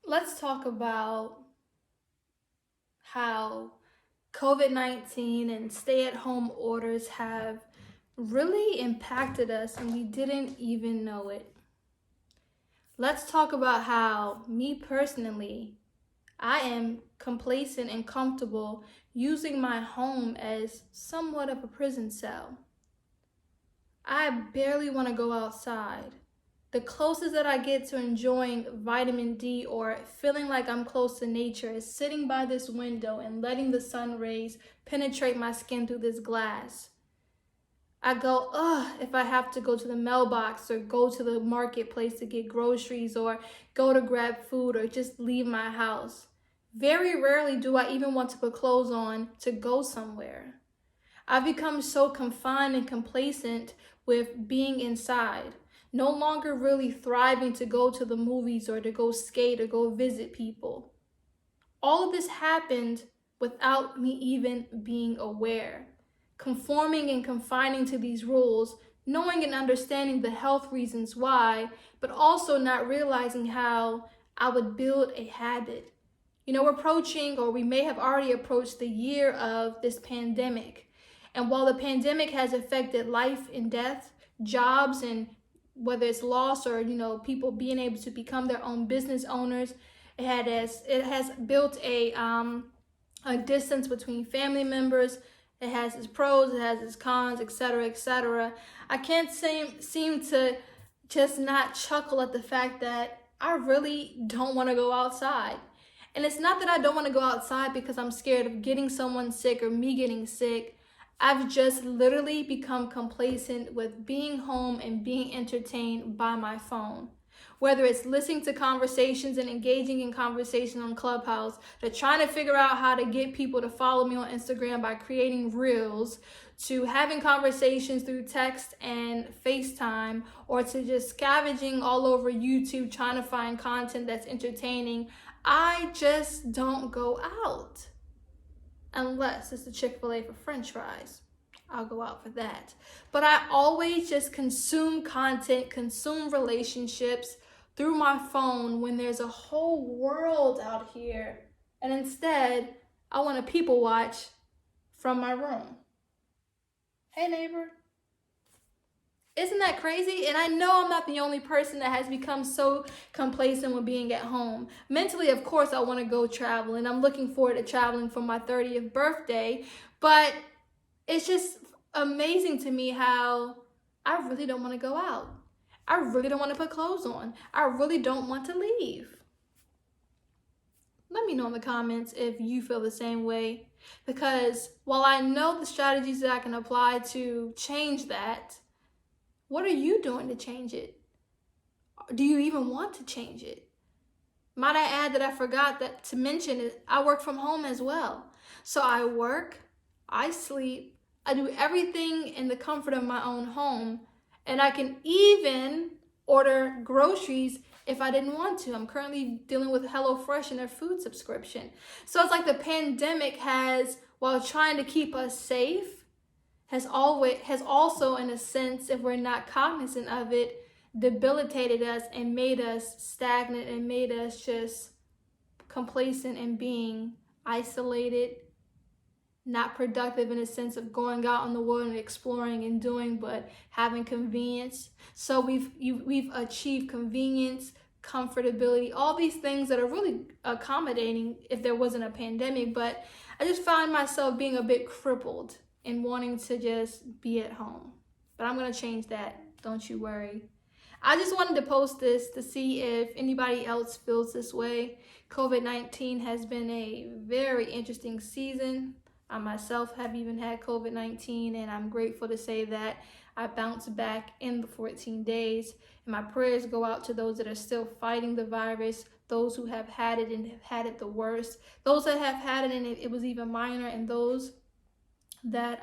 Let's talk about how COVID-19 and stay-at-home orders have really impacted us and we didn't even know it. Let's talk about how, me personally, I am complacent and comfortable using my home as somewhat of a prison cell. I barely want to go outside. The closest that I get to enjoying vitamin D or feeling like I'm close to nature is sitting by this window and letting the sun rays penetrate my skin through this glass. I go, ugh, if I have to go to the mailbox or go to the marketplace to get groceries or go to grab food or just leave my house. Very rarely do I even want to put clothes on to go somewhere. I've become so confined and complacent with being inside, no longer really thriving to go to the movies or to go skate or go visit people. All of this happened without me even being aware, conforming and confining to these rules, knowing and understanding the health reasons why, but also not realizing how I would build a habit. We're approaching, or we may have already approached, the year of this pandemic. And while the pandemic has affected life and death, jobs, and whether it's loss or people being able to become their own business owners, it has built a distance between family members. It has its pros, it has its cons, etc., etc. I can't seem to just not chuckle at the fact that I really don't want to go outside. And it's not that I don't want to go outside because I'm scared of getting someone sick or me getting sick. I've just literally become complacent with being home and being entertained by my phone. Whether it's listening to conversations and engaging in conversation on Clubhouse, to trying to figure out how to get people to follow me on Instagram by creating reels, to having conversations through text and FaceTime, or to just scavenging all over YouTube trying to find content that's entertaining, I just don't go out. Unless it's the Chick-fil-A for French fries. I'll go out for that. But I always just consume content, consume relationships through my phone when there's a whole world out here. And instead, I want to people watch from my room. Hey, neighbor. Isn't that crazy? And I know I'm not the only person that has become so complacent with being at home. Mentally, of course, I want to go travel, and I'm looking forward to traveling for my 30th birthday. But it's just amazing to me how I really don't want to go out. I really don't want to put clothes on. I really don't want to leave. Let me know in the comments if you feel the same way. Because while I know the strategies that I can apply to change that, what are you doing to change it? Do you even want to change it? Might I add that I forgot that to mention it, I work from home as well. So I work, I sleep, I do everything in the comfort of my own home, and I can even order groceries if I didn't want to. I'm currently dealing with HelloFresh and their food subscription. So it's like the pandemic has, while trying to keep us safe, has also, in a sense, if we're not cognizant of it, debilitated us and made us stagnant and made us just complacent and being isolated, not productive in a sense of going out in the world and exploring and doing, but having convenience. So we've achieved convenience, comfortability, all these things that are really accommodating if there wasn't a pandemic. But I just find myself being a bit crippled and wanting to just be at home. But I'm going to change that. Don't you worry. I just wanted to post this to see if anybody else feels this way. COVID-19 has been a very interesting season. I myself have even had COVID-19, and I'm grateful to say that I bounced back in the 14 days. And my prayers go out to those that are still fighting the virus, those who have had it and have had it the worst, those that have had it and it was even minor, and those that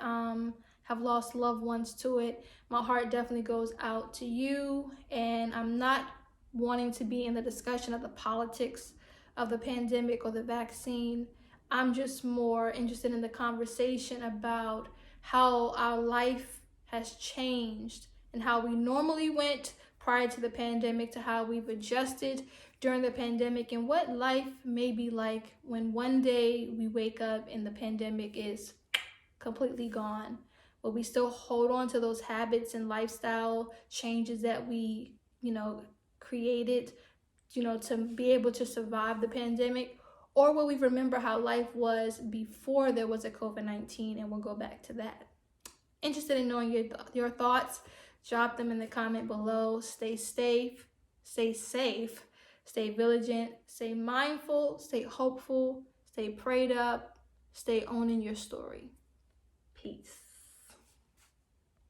have lost loved ones to it. My heart definitely goes out to you, and I'm not wanting to be in the discussion of the politics of the pandemic or the vaccine. I'm just more interested in the conversation about how our life has changed and how we normally went prior to the pandemic to how we've adjusted during the pandemic, and what life may be like when one day we wake up and the pandemic is completely gone. Will we still hold on to those habits and lifestyle changes that we, created, to be able to survive the pandemic? Or will we remember how life was before there was a COVID-19 and we'll go back to that? Interested in knowing your thoughts? Drop them in the comment below. Stay safe, stay vigilant, stay mindful, stay hopeful, stay prayed up, stay owning your story. Peace.